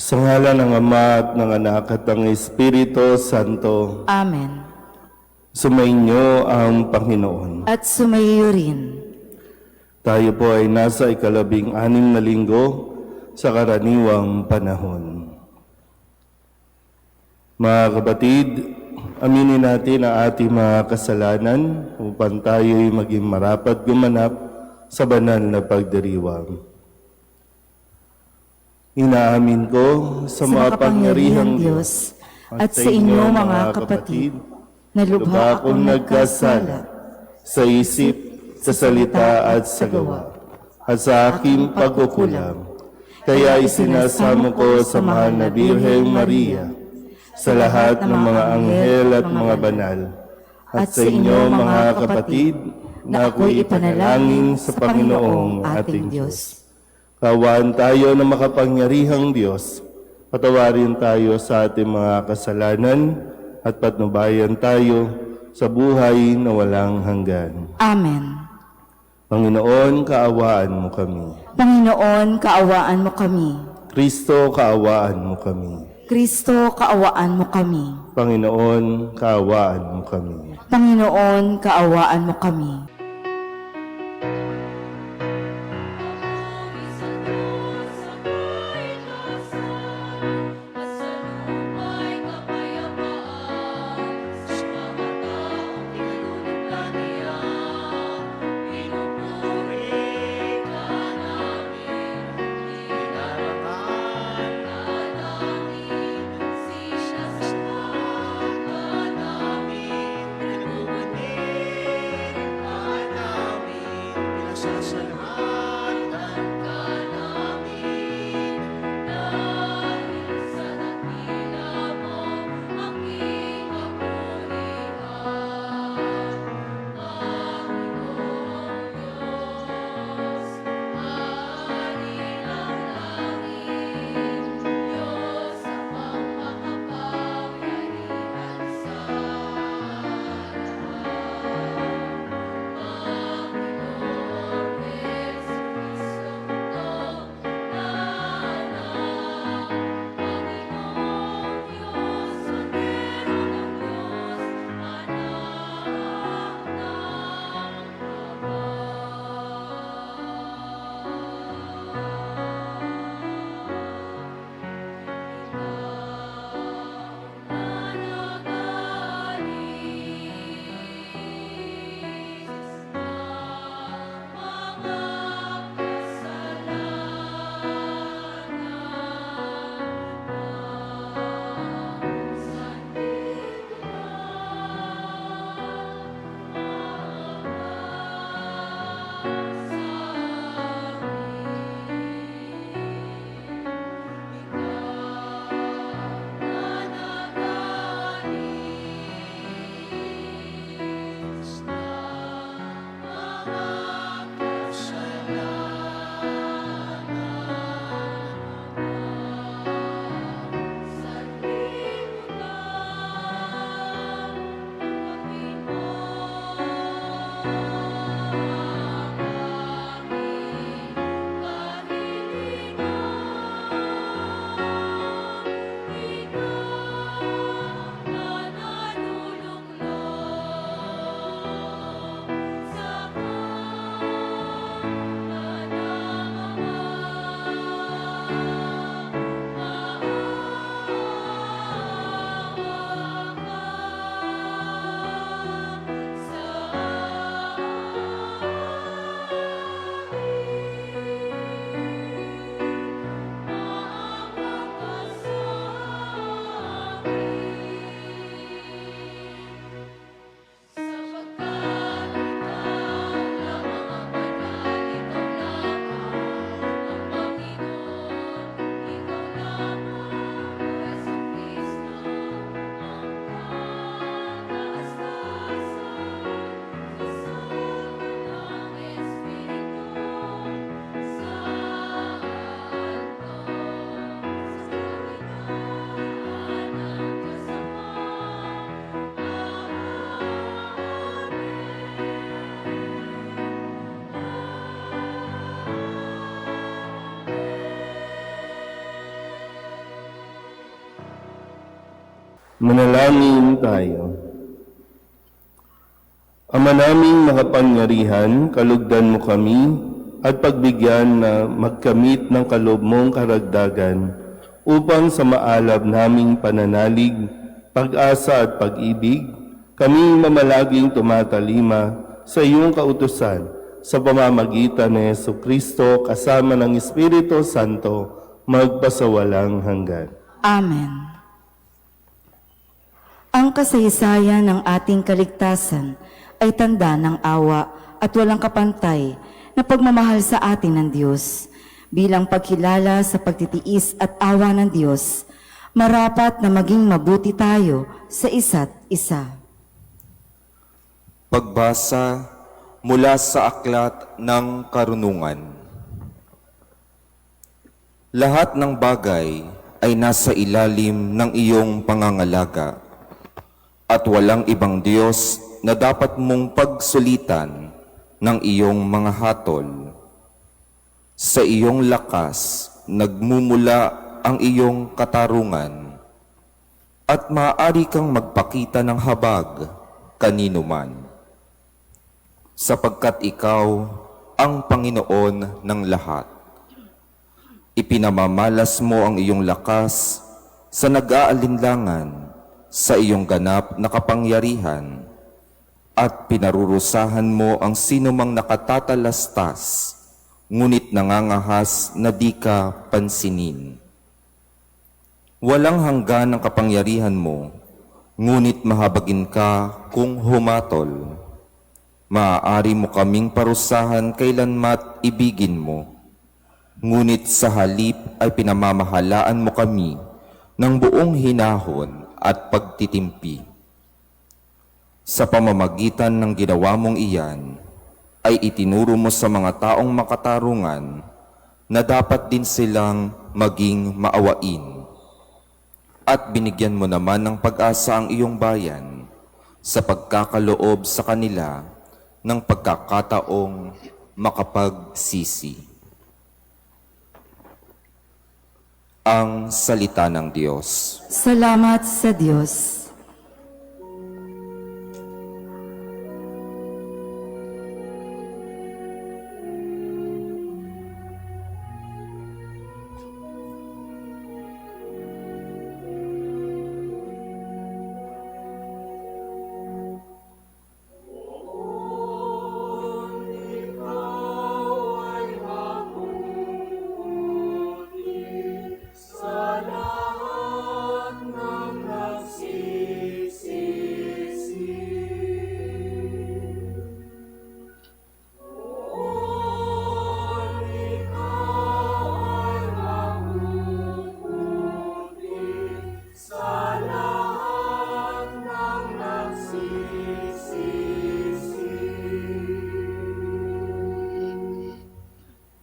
Sa ngalan ng Ama at ng Anak at ng Espiritu Santo, Amen. sumainyo ang Panginoon. At sumaiyo rin. Tayo po ay nasa ikalabing-anim na linggo sa karaniwang panahon. Mga kapatid, aminin natin ang ating mga kasalanan upang tayo'y maging marapat gumanap sa banal na pagdiriwang. Inaamin ko sa makapangyarihang Diyos at sa inyo mga kapatid na lubha akong nagkasala sa isip, sa salita at sa gawa at sa aking pagkukulang. Kaya isinasamo ko sa mahal na Birheng Maria, sa lahat ng mga anghel at mga banal, at sa inyo mga kapatid na ako'y ipanalangin sa Panginoong ating Diyos. Kaawaan tayo ng makapangyarihang Diyos, patawarin tayo sa ating mga kasalanan at patnubayan tayo sa buhay na walang hanggan. Amen. Panginoon, kaawaan mo kami. Panginoon, kaawaan mo kami. Kristo, kaawaan mo kami. Kristo, kaawaan mo kami. Panginoon, kaawaan mo kami. Panginoon, kaawaan mo kami. Manalangin tayo. Ama naming makapangyarihan, kalugdan mo kami at pagbigyan na magkamit ng kaloob mong karagdagan upang sa maalab naming pananalig, pag-asa at pag-ibig, kami mamalaging tumatalima sa iyong kautusan sa pamamagitan ni Jesucristo kasama ng Espiritu Santo magpasawalang hanggan. Amen. Ang kasaysayan ng ating kaligtasan ay tanda ng awa at walang kapantay na pagmamahal sa atin ng Diyos. Bilang pagkilala sa pagtitiis at awa ng Diyos, marapat na maging mabuti tayo sa isa't isa. Pagbasa mula sa Aklat ng Karunungan. Lahat ng bagay ay nasa ilalim ng iyong pangangalaga, at walang ibang Diyos na dapat mong pagsulitan ng iyong mga hatol. Sa iyong lakas nagmumula ang iyong katarungan, at maaari kang magpakita ng habag kanino man. Sapagkat ikaw ang Panginoon ng lahat. Ipinamamalas mo ang iyong lakas sa nag-aalinlangan sa iyong ganap na kapangyarihan, at pinarurusahan mo ang sinumang nakatatalastas, ngunit nangangahas na di ka pansinin. Walang hanggan ang kapangyarihan mo, ngunit mahabagin ka kung humatol. Maaari mo kaming parusahan kailanmat ibigin mo, ngunit sa halip ay pinamamahalaan mo kami ng buong hinahon at pagtitimpi. Sa pamamagitan ng ginawa mong iyan, ay itinuro mo sa mga taong makatarungan na dapat din silang maging maawain. At binigyan mo naman ng pag-asa ang iyong bayan sa pagkakaloob sa kanila ng pagkakataong makapagsisi. Ang salita ng Diyos. Salamat sa Diyos.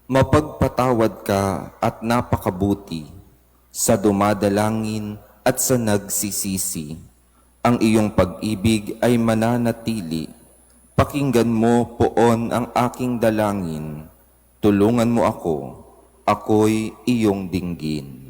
Mapagpatawad ka at napakabuti sa dumadalangin at sa nagsisisi. Ang iyong pag-ibig ay mananatili. Pakinggan mo poon ang aking dalangin. Tulungan mo ako, ako'y iyong dinggin.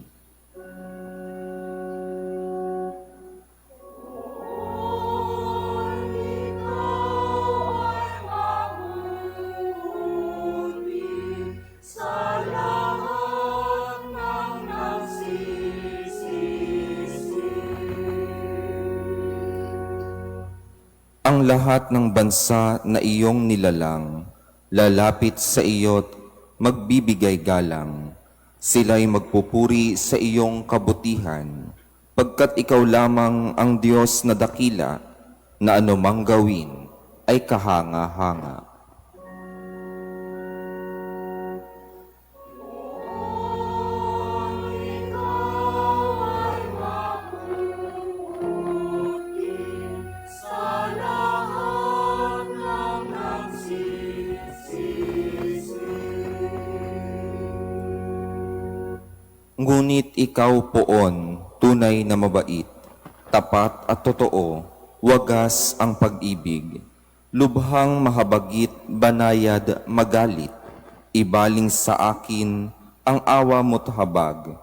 Ang lahat ng bansa na iyong nilalang, lalapit sa iyo't magbibigay galang. Sila'y magpupuri sa iyong kabutihan, pagkat ikaw lamang ang Diyos na dakila, na anumang gawin ay kahanga-hanga. Ngunit ikaw poon, tunay na mabait, tapat at totoo, wagas ang pag-ibig, lubhang mahabagit, banayad, magalit, ibaling sa akin ang awa mo't habag,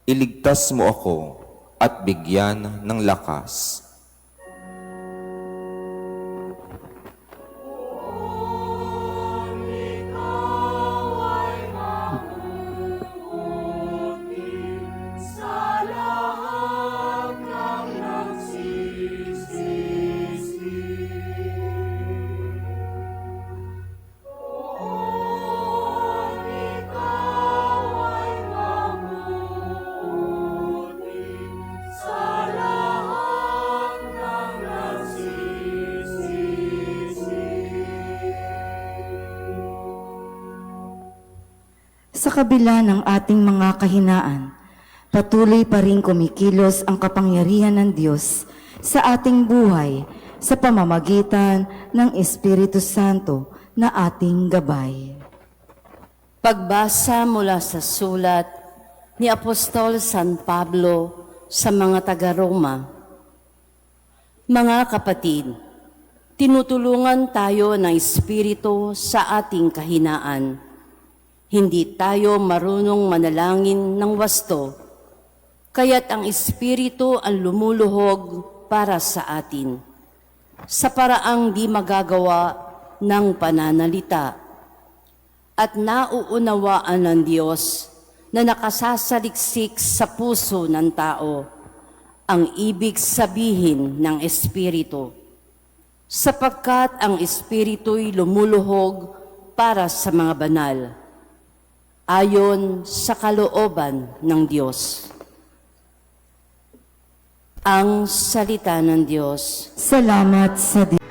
iligtas mo ako, at bigyan ng lakas. Sa kabila ng ating mga kahinaan, patuloy pa rin kumikilos ang kapangyarihan ng Diyos sa ating buhay sa pamamagitan ng Espiritu Santo na ating gabay. Pagbasa mula sa sulat ni Apostol San Pablo sa mga taga-Roma. Mga kapatid, tinutulungan tayo ng Espiritu sa ating kahinaan. Hindi tayo marunong manalangin ng wasto, kaya't ang Espiritu ang lumuluhog para sa atin, sa paraang di magagawa ng pananalita. At nauunawaan ng Diyos na nakasasaliksik sa puso ng tao ang ibig sabihin ng Espiritu, sapagkat ang Espiritu'y lumuluhog para sa mga banal, ayon sa kalooban ng Diyos. Ang salita ng Diyos. Salamat sa Diyos.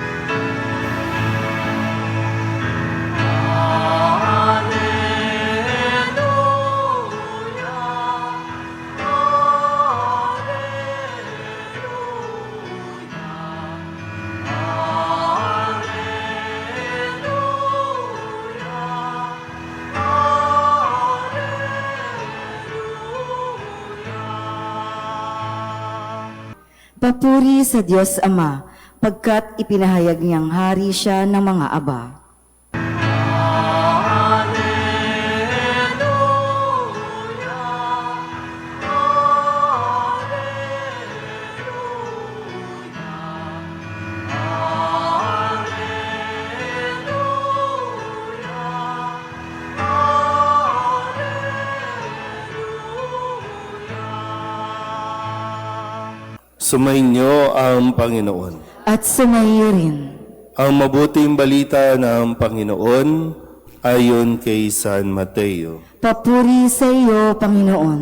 Papuri sa Diyos Ama, pagkat ipinahayag niyang hari siya ng mga aba. Sumainyo ang Panginoon. At sumaiyo rin. Ang mabuting balita ng Panginoon ayon kay San Mateo. Papuri sa iyo, Panginoon.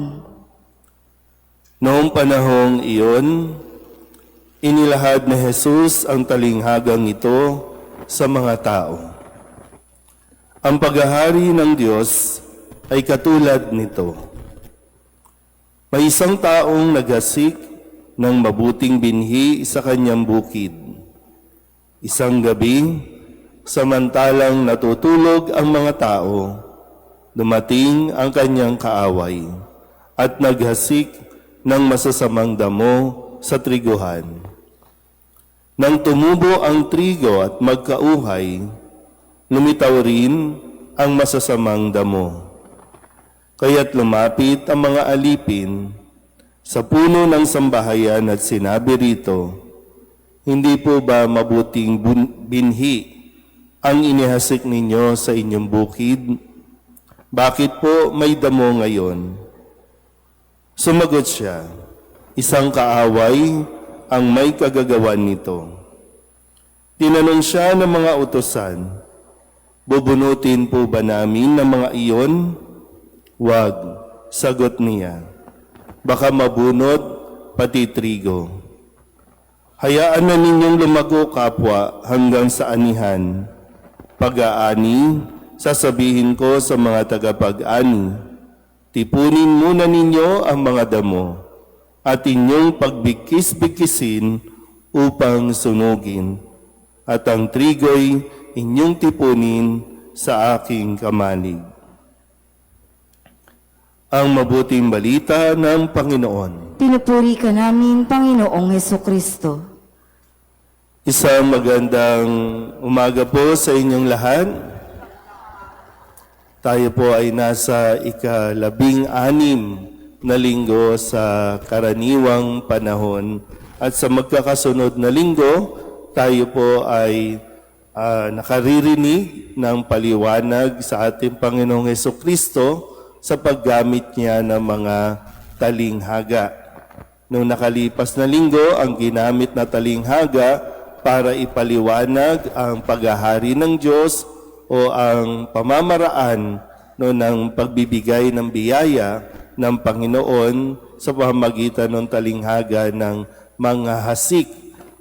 Noong panahong iyon, inilahad ni Jesus ang talinghagang ito sa mga tao. Ang paghahari ng Diyos ay katulad nito. May isang taong naghasik ng mabuting binhi sa kanyang bukid. Isang gabi, samantalang natutulog ang mga tao, dumating ang kanyang kaaway at naghasik ng masasamang damo sa triguhan. Nang tumubo ang trigo at magkauhay, lumitaw rin ang masasamang damo. Kaya't lumapit ang mga alipin sa puno ng sambahayan at sinabi rito, hindi po ba mabuting binhi ang inihasik ninyo sa inyong bukid? Bakit po may damo ngayon? Sumagot siya, isang kaaway ang may kagagawan nito. Tinanong siya ng mga utusan, bubunutin po ba namin ng mga iyon? Wag, sagot niya. Baka mabunot pati trigo. Hayaan na ninyong lumago kapwa hanggang sa anihan. Pag-aani, sasabihin ko sa mga tagapag-ani, tipunin muna ninyo ang mga damo at inyong pagbikis-bikisin upang sunugin, at ang trigo'y inyong tipunin sa aking kamalig. Ang mabuting balita ng Panginoon. Pinupuri ka namin, Panginoong Hesukristo. Isang magandang umaga po sa inyong lahat. Tayo po ay nasa ika-16 na linggo sa karaniwang panahon. At sa magkakasunod na linggo, tayo po ay nakaririnig ng paliwanag sa ating Panginoong Hesukristo sa paggamit niya ng mga talinghaga. Noong nakalipas na linggo, ang ginamit na talinghaga para ipaliwanag ang paghahari ng Diyos o ang pamamaraan ng pagbibigay ng biyaya ng Panginoon sa pamamagitan ng talinghaga ng mga hasik.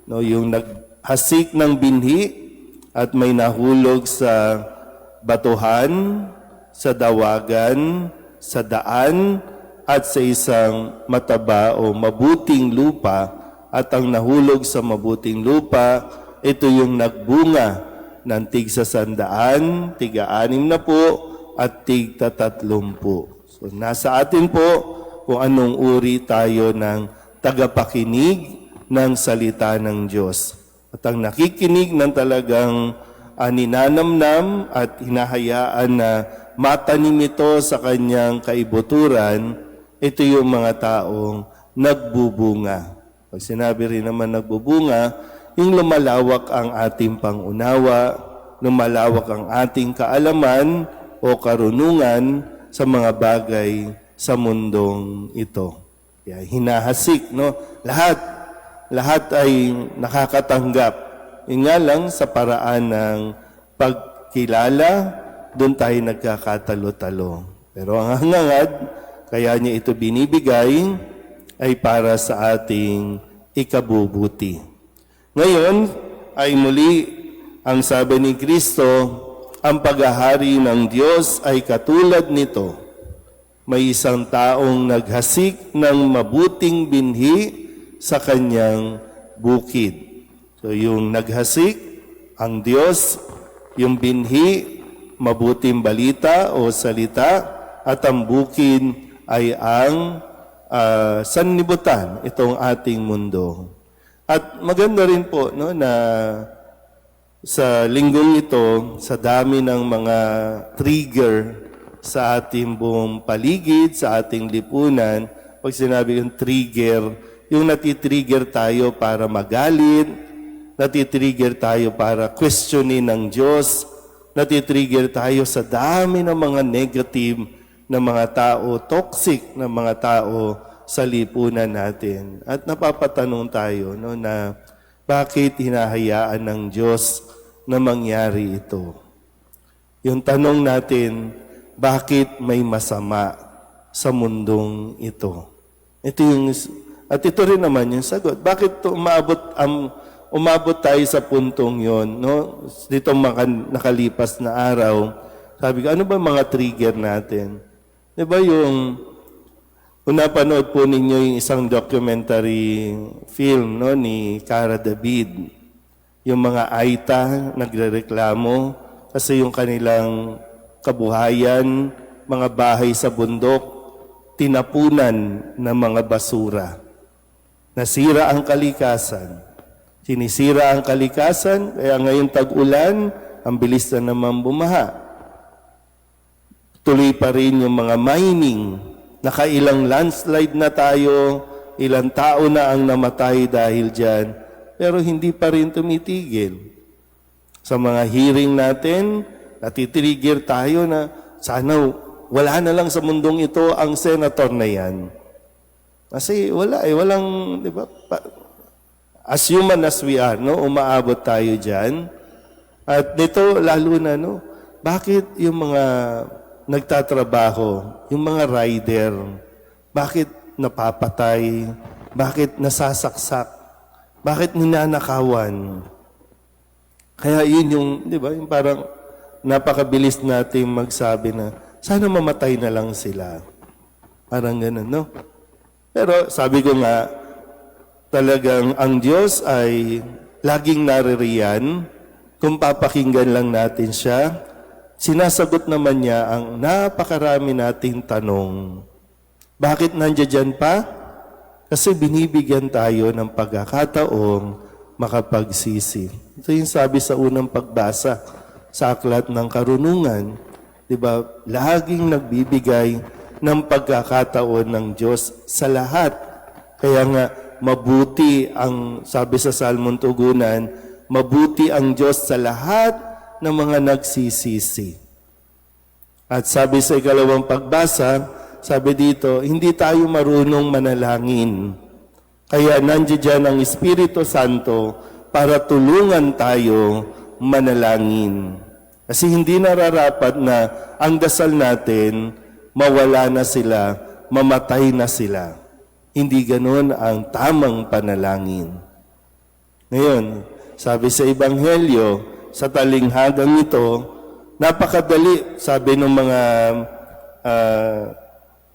Yung naghasik ng binhi at may nahulog sa batuhan, sa dawagan, sa daan, at sa isang mataba o mabuting lupa. At ang nahulog sa mabuting lupa, ito yung nagbunga ng tig-100, tig-60 at tig-30. So nasa atin po kung anong uri tayo ng tagapakinig ng salita ng Diyos. At ang nakikinig ng talagang ninanamnam at hinahayaan na matanim ito sa kanyang kaibuturan, ito yung mga taong nagbubunga. Pag sinabi rin naman nagbubunga, yung lumalawak ang ating pangunawa, lumalawak ang ating kaalaman o karunungan sa mga bagay sa mundong ito. Kaya hinahasik, no? Lahat ay nakakatanggap. Yun nga lang sa paraan ng pagkilala, doon tayo nagkakatalo-talo. Pero ang hangad, kaya niya ito binibigay, ay para sa ating ikabubuti. Ngayon ay muli ang sabi ni Kristo, ang paghahari ng Diyos ay katulad nito. May isang taong naghasik ng mabuting binhi sa kanyang bukid. So yung naghasik, ang Diyos, yung binhi, mabuting balita o salita, at ang bukid ay ang sanlibutan, itong ating mundo. At maganda rin po no, na sa linggong ito, sa dami ng mga trigger sa ating buong paligid, sa ating lipunan, pag sinabi yung trigger, yung natitrigger tayo para magalit, natitrigger tayo para questionin ng Diyos, natitrigger tayo sa dami ng mga negative na mga tao, toxic na mga tao sa lipunan natin. At napapatanong tayo no, na bakit hinahayaan ng Diyos na mangyari ito? Yung tanong natin, bakit may masama sa mundong ito? At ito rin naman yung sagot. Bakit umabot tayo sa puntong yon, no? Dito nakalipas na araw, sabi ko, ano ba mga trigger natin? Di ba yung, kung napanood po ninyo yung isang documentary film no, ni Cara David, yung mga Aita nagrereklamo kasi yung kanilang kabuhayan, mga bahay sa bundok, tinapunan ng mga basura. Nasira ang kalikasan. Sinisira ang kalikasan, kaya ngayon tag-ulan, ang bilis na naman bumaha. Tuloy pa rin yung mga mining. Nakailang landslide na tayo, ilang tao na ang namatay dahil dyan, pero hindi pa rin tumitigil. Sa mga hearing natin, natitrigger tayo na sana wala na lang sa mundong ito ang senator na yan. Kasi walang, di ba, as human as we are, no, umaabot tayo dyan. At nito, lalo na, no, bakit yung mga nagtatrabaho, yung mga rider, bakit napapatay, bakit nasasaksak, bakit ninanakawan? Kaya yun yung, di ba, yung parang napakabilis natin magsabi na, sana mamatay na lang sila. Parang ganun, no? Pero sabi ko nga, talagang ang Diyos ay laging naririyan. Kung papakinggan lang natin siya, sinasagot naman niya ang napakarami nating tanong. Bakit nandiyan pa? Kasi binibigyan tayo ng pagkakataong makapagsisi. Ito yung sabi sa unang pagbasa sa Aklat ng Karunungan. Diba? Laging nagbibigay ng pagkakataon ng Diyos sa lahat. Kaya nga, mabuti ang, sabi sa Salmon Tugunan, mabuti ang Diyos sa lahat ng mga nagsisisi. At sabi sa ikalawang pagbasa, sabi dito, hindi tayo marunong manalangin. Kaya nandiyan ang Espiritu Santo para tulungan tayo manalangin. Kasi hindi nararapat na ang dasal natin, mawala na sila, mamatay na sila. Hindi ganon ang tamang panalangin. Ngayon, sabi sa Ebanghelyo, sa talinghagang ito, napakadali, sabi ng mga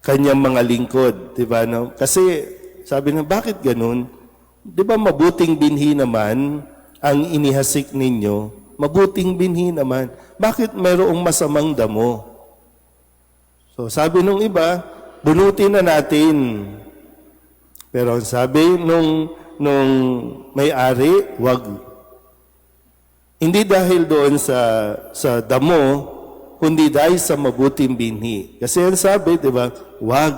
kanyang mga lingkod, di ba? No? Kasi sabi na, bakit ganun? Di ba mabuting binhi naman ang inihasik ninyo? Mabuting binhi naman. Bakit mayroong masamang damo? So sabi nung iba, bunutin na natin. Pero ang sabi nung may-ari, wag. Hindi dahil doon sa damo, kundi dahil sa mabuting binhi. Kasi ang sabi, di ba, wag.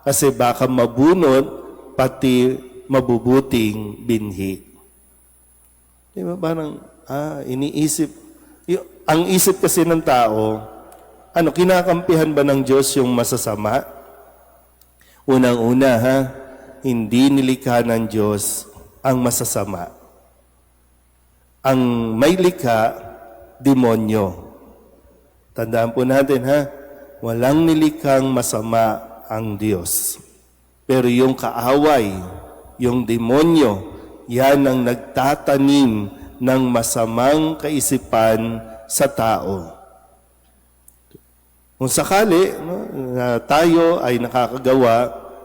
Kasi baka mabunot pati mabubuting binhi. Di ba, parang, iniisip. Ang isip kasi ng tao, kinakampihan ba ng Diyos yung masasama? Unang-una, hindi nilikha ng Diyos ang masasama. Ang may likha, demonyo. Tandaan po natin, walang nilikhang masama ang Diyos. Pero yung kaaway, yung demonyo, yan ang nagtatanim ng masamang kaisipan sa tao. Kung sakali na tayo ay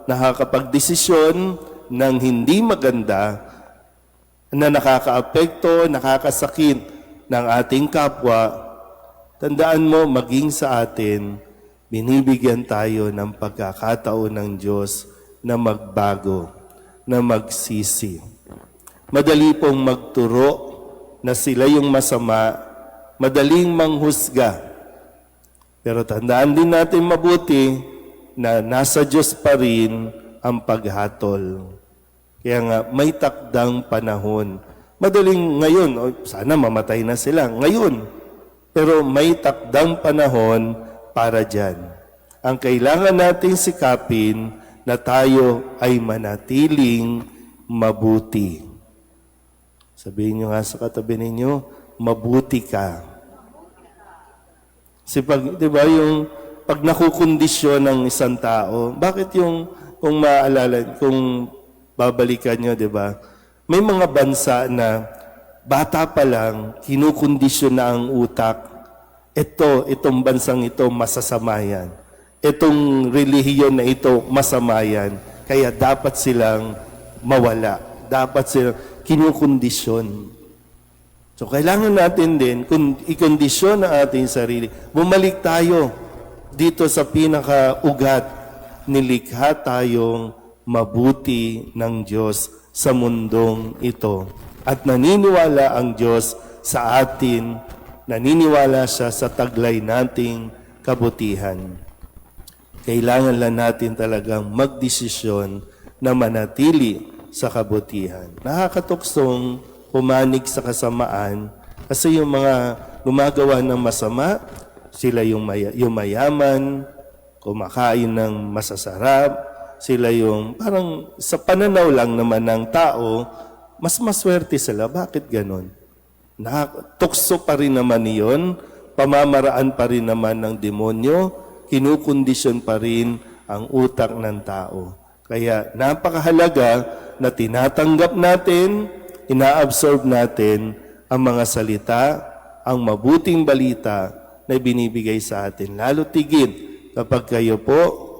nakakapagdesisyon ng hindi maganda, na nakakaapekto, nakakasakit ng ating kapwa, tandaan mo, maging sa atin, binibigyan tayo ng pagkakataon ng Diyos na magbago, na magsisi. Madali pong magturo na sila yung masama, madaling manghusga. Pero tandaan din natin mabuti na nasa Diyos pa rin ang paghatol. Kaya nga, may takdang panahon. Madaling ngayon, sana mamatay na sila. Ngayon, pero may takdang panahon para dyan. Ang kailangan nating sikapin na tayo ay manatiling mabuti. Sabihin nyo nga sa katabi ninyo, mabuti ka. Kasi di ba, pag nakukondisyon ng isang tao, bakit kung maalala, kung babalikan nyo, di ba? May mga bansa na bata pa lang, kinukondisyon na ang utak. Itong bansang ito, masasama yan. Itong relihiyon na ito, masama yan. Kaya dapat silang mawala. Dapat silang kinukondisyon. So, kailangan natin din, kung ikondisyon ang ating sarili, bumalik tayo dito sa pinaka-ugat, nilikha tayong mabuti ng Diyos sa mundong ito. At naniniwala ang Diyos sa atin, naniniwala siya sa taglay nating kabutihan. Kailangan lang natin talagang magdesisyon na manatili sa kabutihan. Nakakatuksong pumanig sa kasamaan kasi yung mga gumagawa ng masama, sila yung mayaman, kumakain ng masasarap, sila yung parang sa pananaw lang naman ng tao, mas maswerte sila. Bakit ganon? Tukso pa rin naman iyon, pamamaraan pa rin naman ng demonyo, kinukondisyon pa rin ang utak ng tao. Kaya napakahalaga na tinatanggap natin, ina-absorb natin ang mga salita, ang mabuting balita na binibigay sa atin. Lalo tigit kapag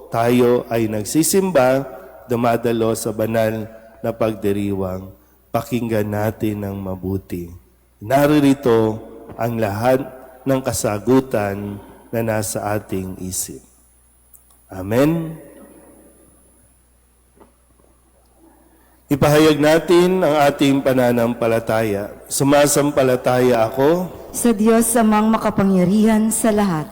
tayo ay nagsisimba, dumadalo sa banal na pagdiriwang, pakinggan natin ng mabuti. Naririto ang lahat ng kasagutan na nasa ating isip. Amen. Ipahayag natin ang ating pananampalataya. Sumasampalataya ako Sa Diyos amang makapangyarihan sa lahat,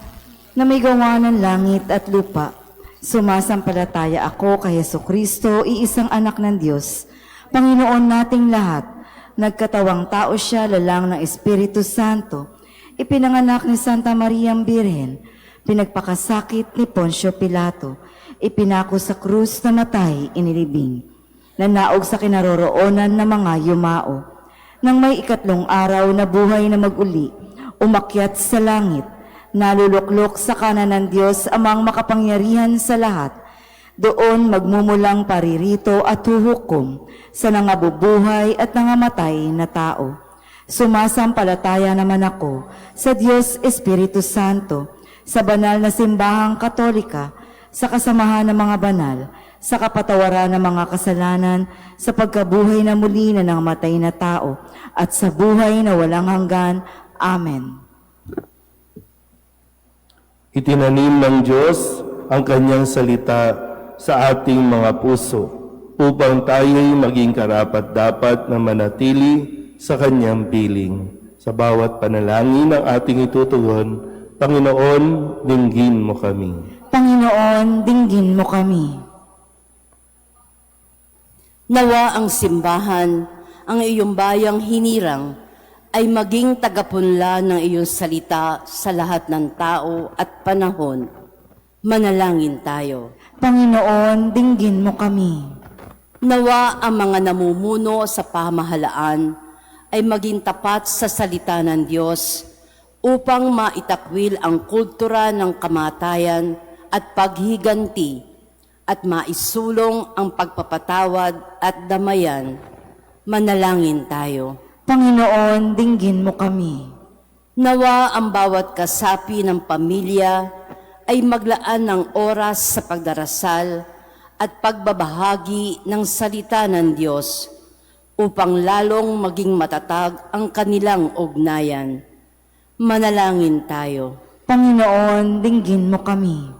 na may gawa ng langit at lupa, Sumasampalataya ako kay Jesucristo, iisang anak ng Diyos, Panginoon nating lahat. Nagkatawang tao siya, lalang ng Espiritu Santo. Ipinanganak ni Santa Maria Birhen, pinagpakasakit ni Poncio Pilato, ipinako sa krus, namatay, inilibing. Nanaog sa kinaroroonan ng mga yumao. Nang may ikatlong araw na buhay na maguli, umakyat sa langit, naluluklok sa kanan ng Diyos amang makapangyarihan sa lahat. Doon magmumulang paririto at huhukom sa nangabubuhay at nangamatay na tao. Sumasampalataya naman ako sa Diyos Espiritu Santo, sa banal na simbahang katolika, sa kasamahan ng mga banal, sa kapatawaran ng mga kasalanan, sa pagkabuhay na muli na nangamatay na tao, at sa buhay na walang hanggan. Amen. Itinanim ng Diyos ang kanyang salita sa ating mga puso upang tayo'y maging karapat-dapat na manatili sa kanyang piling. Sa bawat panalangin ng ating itutugon, Panginoon, dinggin mo kami. Panginoon, dinggin mo kami. Nawa ang simbahan, ang iyong bayang hinirang, ay maging tagapunla ng iyong salita sa lahat ng tao at panahon. Manalangin tayo. Panginoon, dinggin mo kami. Nawa ang mga namumuno sa pamahalaan ay maging tapat sa salita ng Diyos upang maitakwil ang kultura ng kamatayan at paghiganti at maisulong ang pagpapatawad at damayan. Manalangin tayo. Panginoon, dinggin mo kami. Nawa ang bawat kasapi ng pamilya ay maglaan ng oras sa pagdarasal at pagbabahagi ng salita ng Diyos upang lalong maging matatag ang kanilang ugnayan. Manalangin tayo. Panginoon, dinggin mo kami.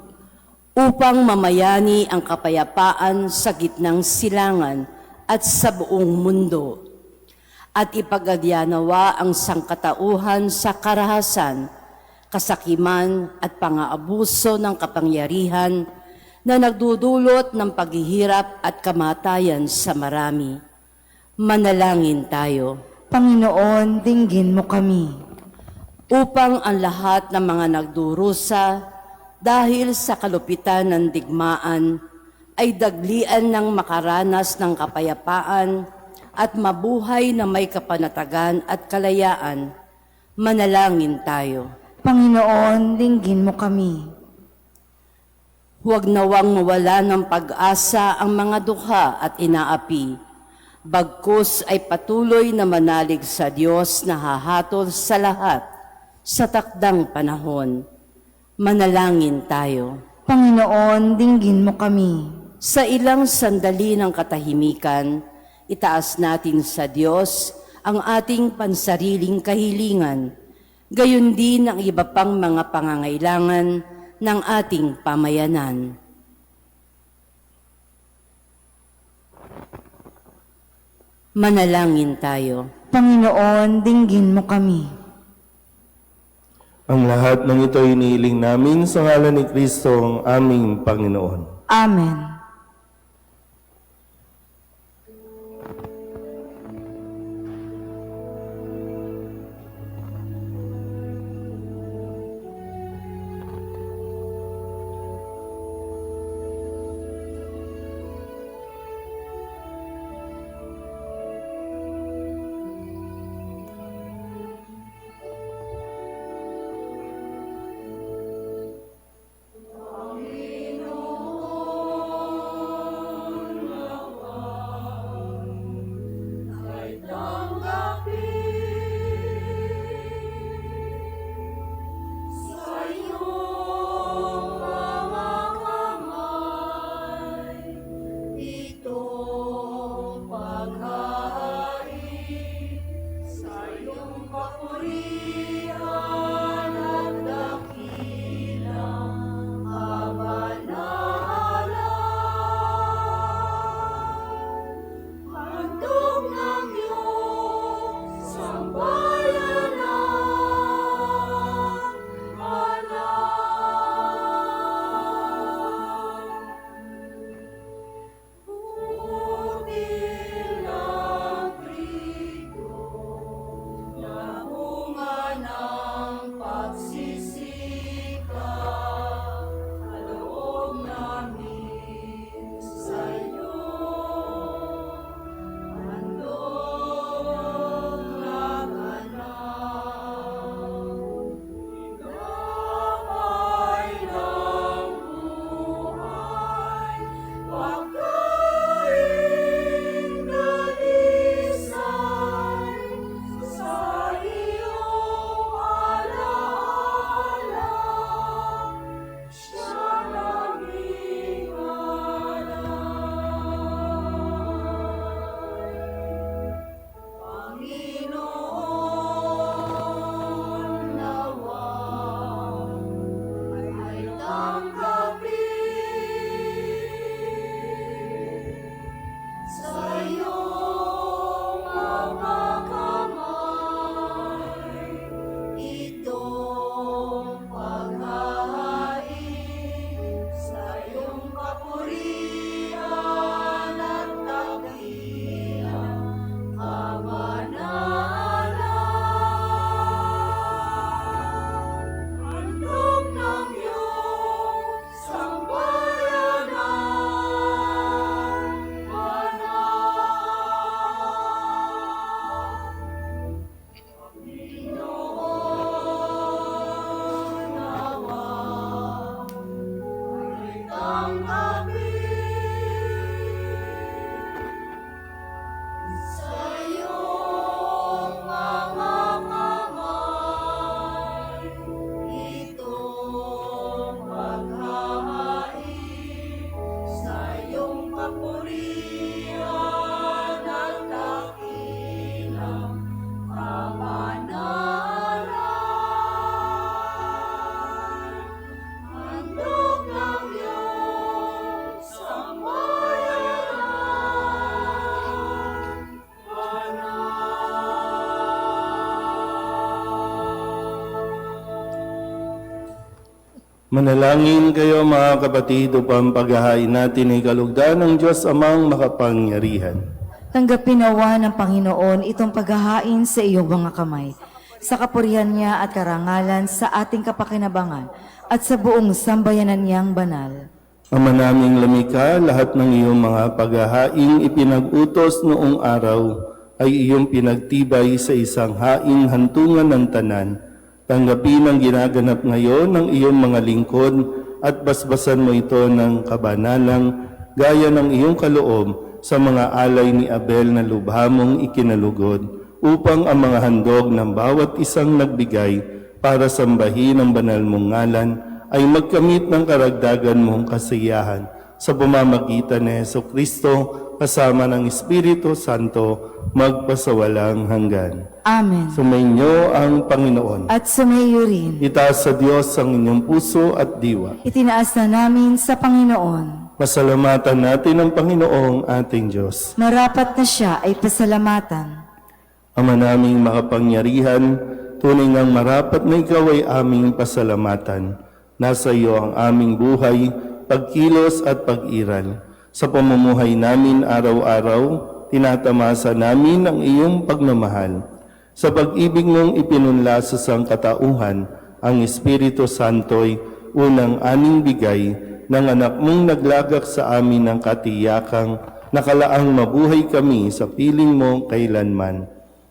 Upang mamayani ang kapayapaan sa gitnang silangan at sa buong mundo, at ipagadyanawa ang sangkatauhan sa karahasan, kasakiman at pang-aabuso ng kapangyarihan na nagdudulot ng paghihirap at kamatayan sa marami. Manalangin tayo. Panginoon, dinggin mo kami. Upang ang lahat ng mga nagdurusa dahil sa kalupitan ng digmaan ay daglian ng makaranas ng kapayapaan at mabuhay na may kapanatagan at kalayaan. Manalangin tayo. Panginoon, dinggin mo kami. Huwag nawang mawala ng pag-asa ang mga dukha at inaapi. Bagkus ay patuloy na manalig sa Diyos na hahatol sa lahat sa takdang panahon. Manalangin tayo. Panginoon, dinggin mo kami. Sa ilang sandali ng katahimikan, itaas natin sa Diyos ang ating pansariling kahilingan, gayon din ang iba pang mga pangangailangan ng ating pamayanan. Manalangin tayo. Panginoon, dinggin mo kami. Ang lahat ng ito inihiling namin sa ngalan ni Kristo ang aming Panginoon. Amen. Manalangin kayo mga kapatid upang paghahain natin ay kalugdan ng Diyos Amang makapangyarihan. Tanggapin nawa ng Panginoon itong paghahain sa iyong mga kamay, sa kapurihan niya at karangalan sa ating kapakinabangan at sa buong sambayanan niyang banal. Ama naming lamika, lahat ng iyong mga paghahaing ipinag-utos noong araw ay iyong pinagtibay sa isang haing hantungan ng tanan. Tanggapin ang ginaganap ngayon ng iyong mga lingkod at basbasan mo ito ng kabanalang gaya ng iyong kaloob sa mga alay ni Abel na lubhamong ikinalugod upang ang mga handog ng bawat isang nagbigay para sambahin ang banal mong ngalan ay magkamit ng karagdagan mong kasiyahan sa pamamagitan ni Jesucristo kasama ng Espiritu Santo magpasawalang hanggan. Amen. Sumainyo ang Panginoon. At sumayo rin. Itaas sa Diyos ang inyong puso at diwa. Itinaas na namin sa Panginoon. Pasalamatan natin ang Panginoong ating Diyos. Marapat na siya ay pasalamatan. Ama naming makapangyarihan, tunay ngang marapat na ikaw ay aming pasalamatan. Nasa iyo ang aming buhay, pagkilos at pag-iral. Sa pamumuhay namin araw-araw, tinatamasa namin ang iyong pagmamahal. Sa pag-ibig mong ipinunla sa sangkatauhan, ang Espiritu Santo'y unang aning bigay ng anak mong naglagak sa amin ng katiyakang nakalaang mabuhay kami sa piling mo kailanman.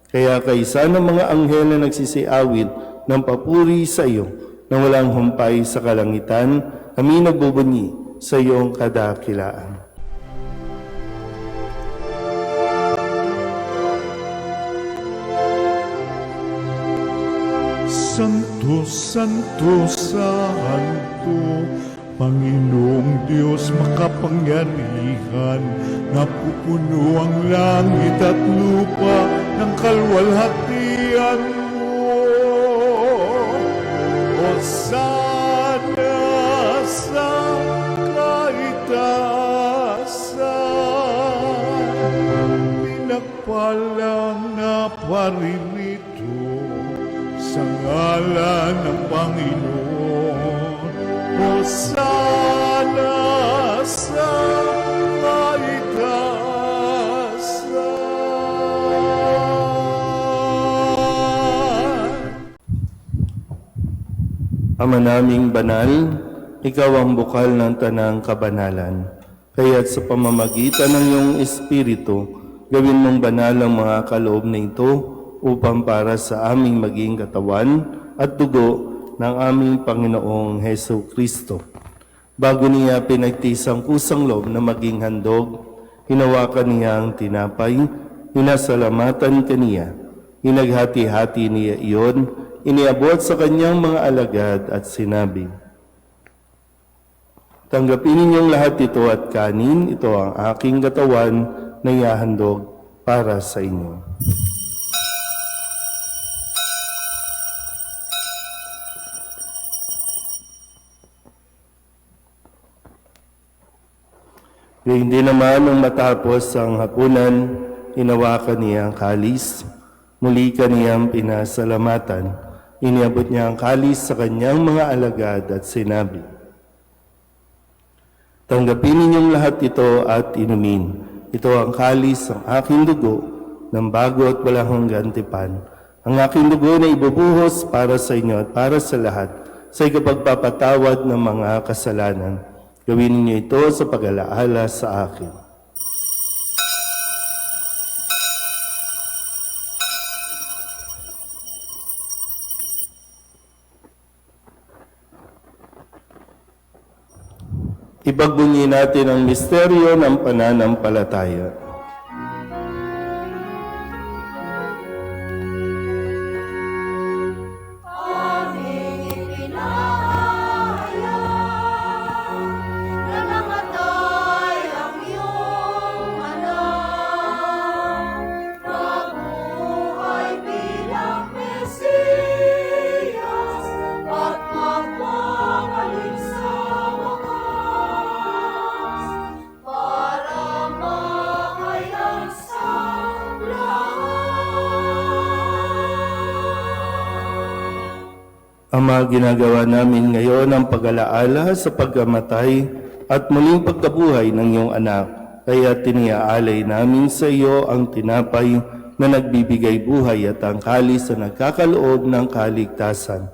Kaya kaysa ng mga anghel na nagsisiawit ng papuri sa iyo na walang humpay sa kalangitan, kami nagbubunyi sa iyong kadakilaan. Santo, Santo, Santo, Panginoong Diyos makapangyarihan, napupuno ang langit at lupa ng kalwalhatian mo. Hosana sa kaitaasan, pinagpalang na paririto sa ngalan ng Panginoon. Hosana sa kaitaasan. Ama naming banal, ikaw ang bukal ng tanang kabanalan. Kaya't sa pamamagitan ng iyong Espiritu, gawin mong banal ang mga kaloob na ito upang para sa aming maging katawan at dugo ng aming Panginoong Heso Kristo. Bago niya pinagtisang kusang loob na maging handog, hinawakan niya ang tinapay, hinasalamatan kaniya, hinaghati-hati niya iyon, iniabot sa kanyang mga alagad at sinabi, "Tanggapin ninyong lahat ito at kanin, ito ang aking katawan na ihahandog para sa inyo." Hindi naman nung matapos ang hapunan, hinawakan niya ang kalis, muli kaniyang pinasalamatan, iniabot niya ang kalis sa kanyang mga alagad at sinabi, "Tanggapin ninyong lahat ito at inumin. Ito ang kalis ng aking dugo ng bago at walang hanggang tipan. Ang aking dugo na ibubuhos para sa inyo at para sa lahat sa ikapagpapatawad ng mga kasalanan. Gawin ninyo ito sa pag-alaala sa akin." Ipagbunyi natin ang misteryo ng pananampalataya. Ama, ginagawa namin ngayon ang pag-alaala sa pagkamatay at muling pagkabuhay ng iyong anak. Kaya tiniaalay namin sa iyo ang tinapay na nagbibigay buhay at ang kalis na nagkakaloob ng kaligtasan.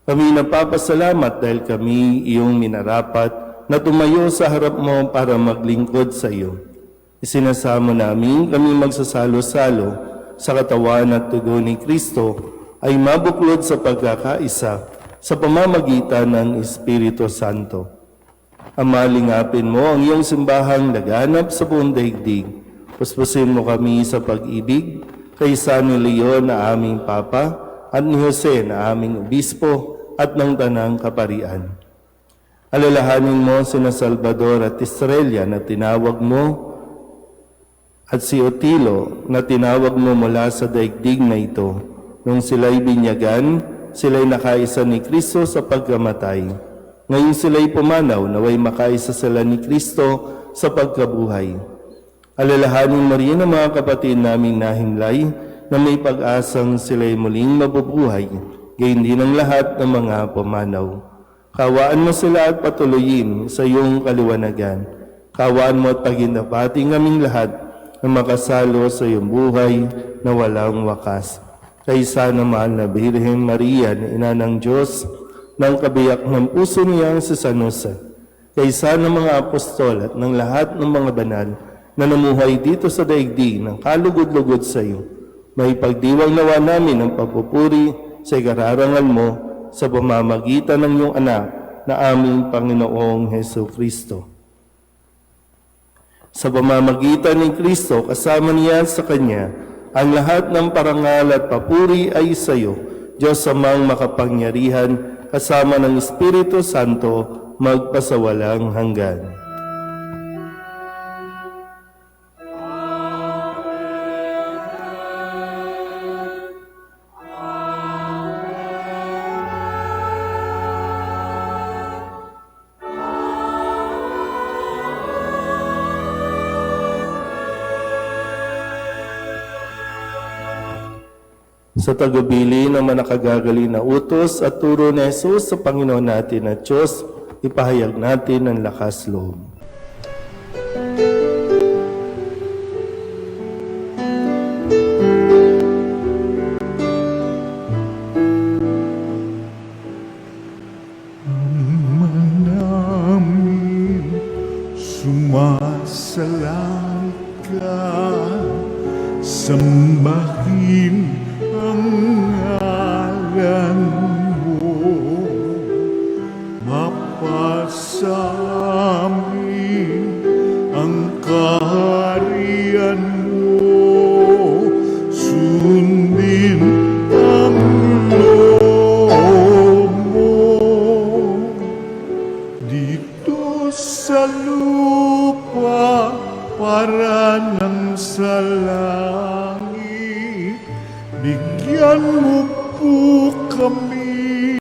Kami napapasalamat dahil kami iyong minarapat na tumayo sa harap mo para maglingkod sa iyo. Isinasamo namin kami magsasalo-salo sa katawan at dugo ni Kristo ay mabuklod sa pagkakaisa sa pamamagitan ng Espiritu Santo. Ama, lingapin mo ang iyong simbahang laganap sa buong daigdig. Puspusin mo kami sa pag-ibig kay San Leon na aming Papa at ni Jose na aming Obispo at ng Tanang Kaparian. Alalahanin mo sina Salvador at Estrella na tinawag mo at si Otilo na tinawag mo mula sa daigdig na ito. Nung sila'y binyagan, sila'y nakaisa ni Kristo sa pagkamatay. Ngayon sila'y pumanaw, naway makaisa sila ni Kristo sa pagkabuhay. Alalahanin mo rin ang mga kapatid naming nahimlay na may pag-asang sila'y muling mabubuhay, gayon din ang lahat ng mga pumanaw. Kawaan mo sila at patuloyin sa iyong kaliwanagan. Kawaan mo at pagindapating aming lahat na makasalo sa iyong buhay na walang wakas. Kaysa na mahal na Birhen Maria na ina ng Diyos, ng kabiyak ng puso niyang si San Jose, kaysa ng mga apostol at ng lahat ng mga banal na namuhay dito sa daigdig ng kalugod-lugod sa iyo, may pagdiwang nawa namin ang pagpupuri sa ikararangal mo sa pamamagitan ng iyong anak na aming Panginoong Heso Kristo. Sa pamamagitan ni Kristo, kasama niya sa Kanya, ang lahat ng parangal at papuri ay sa iyo, Diyos Amang makapangyarihan, kasama ng Espiritu Santo, magpasawalang hanggan. Sa tagubilin ng manakagaling na utos at turo ni Jesus sa Panginoon natin at Diyos, ipahayag natin ang lakas loob. Namin sumasalang ka, sambahin ang ngalan mo, mapasamin ang kaharian mo, sundin ang loob mo, dito sa lupa para ng sa langit. Bigyan mo po kami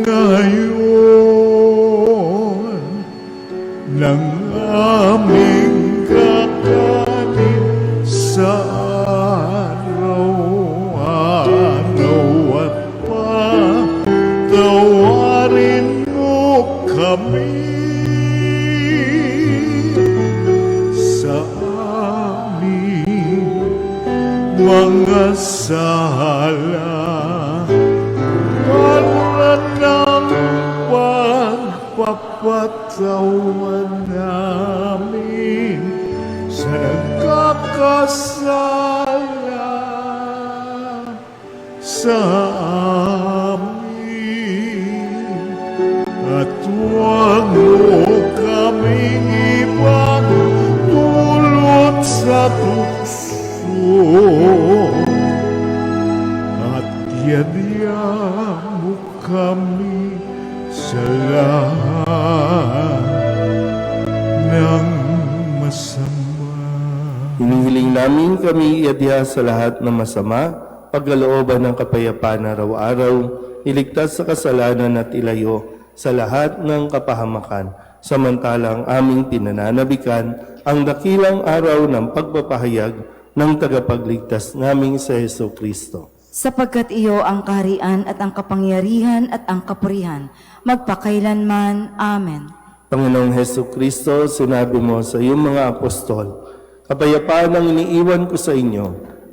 ngayon ng aming kakanin sa araw-araw at patawarin mo kami sa aming mga sala, para ng pagpapatawan namin sa nagkakasala sa amin, at huwag mo kaming ibang dulot sa tukso, at yadya mo kami sa lahat ng masama. Hinihiling namin kami iadya sa lahat ng masama, pagkalooban ng kapayapaan araw-araw, iligtas sa kasalanan at ilayo sa lahat ng kapahamakan, samantalang aming pinananabikan ang dakilang araw ng pagpapahayag ng tagapagligtas naming sa Heso Kristo. sapagkat iyo ang kaharian at ang kapangyarihan at ang kapurihan, magpakailanman. Amen. Panginoong Heso Kristo, sinabi mo sa iyong mga apostol, kapayapaan ang iniiwan ko sa inyo,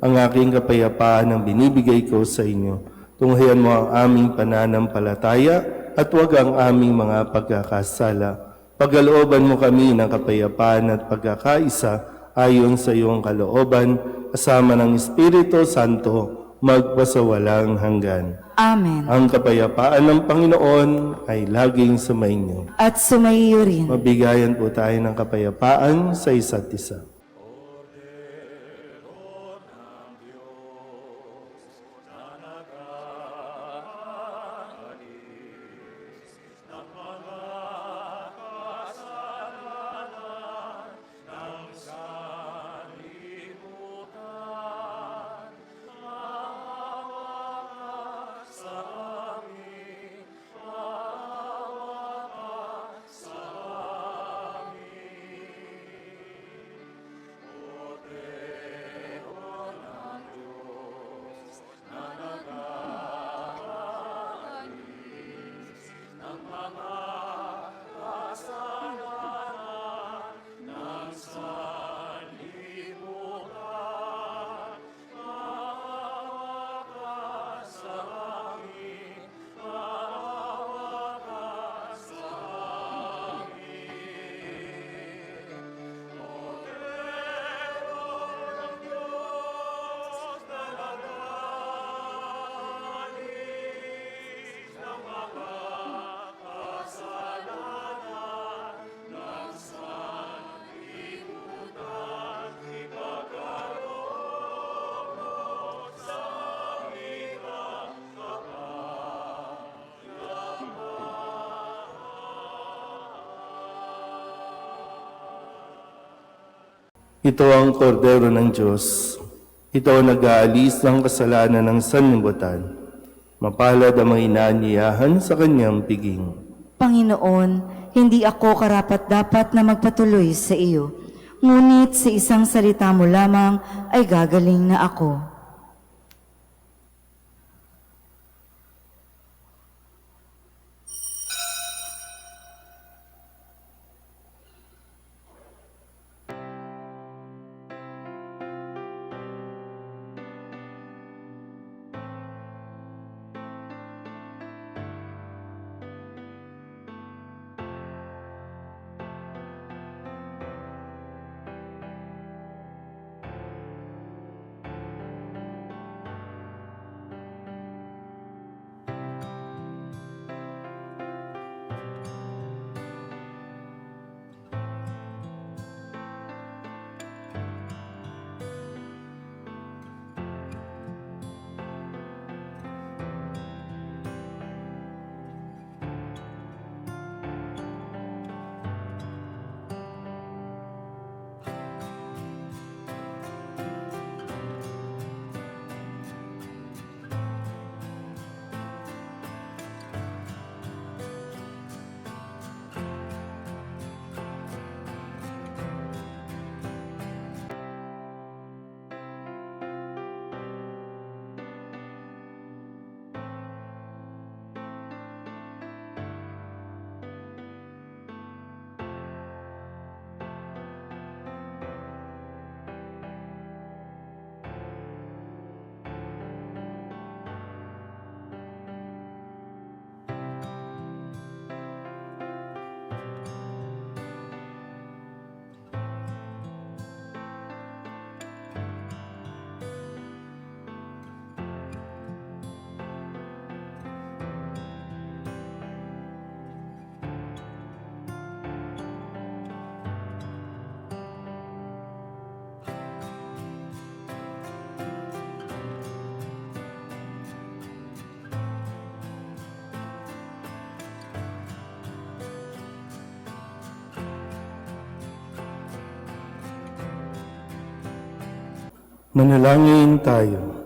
ang aking kapayapaan ang binibigay ko sa inyo. Tunghayan mo ang aming pananampalataya at huwag ang aming mga pagkakasala. Pagkalooban mo kami ng kapayapaan at pagkakaisa ayon sa iyong kalooban, kasama ng Espiritu Santo, magpasawalang hanggan. Amen. Ang kapayapaan ng Panginoon ay laging sumainyo. At sumaiyo rin. Mabigayan po tayo ng kapayapaan sa isa't isa. Ito ang kordero ng Diyos. Ito ang nag-aalis ng kasalanan ng sanlibutan. Mapalad ang mga inaanyayahan sa kanyang piging. Panginoon, hindi ako karapat-dapat na magpatuloy sa iyo, ngunit sa isang salita mo lamang ay gagaling na ako. Manalangin tayo.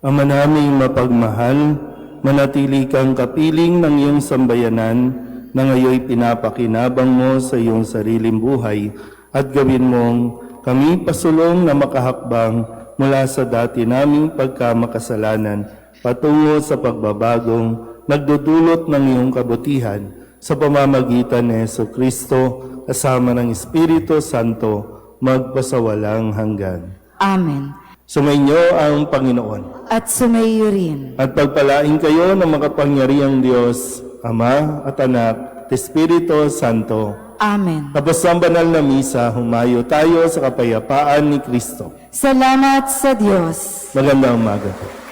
Ama naming mapagmahal, manatili kang kapiling ng iyong sambayanan na ngayoy pinapakinabang mo sa iyong sariling buhay at gawin mong kami pasulong na makahakbang mula sa dati naming pagkamakasalanan patungo sa pagbabagong nagdudulot ng iyong kabutihan sa pamamagitan ni Jesucristo kasama ng Espiritu Santo magpasawalang hanggan. Amen. Sumainyo ang Panginoon. At sumaiyo rin. At pagpalain kayo ng makapangyarihang Diyos, Ama at Anak at Espiritu Santo. Amen. Tapos ang banal na misa, humayo tayo sa kapayapaan ni Kristo. Salamat sa Diyos. Magandang umaga po.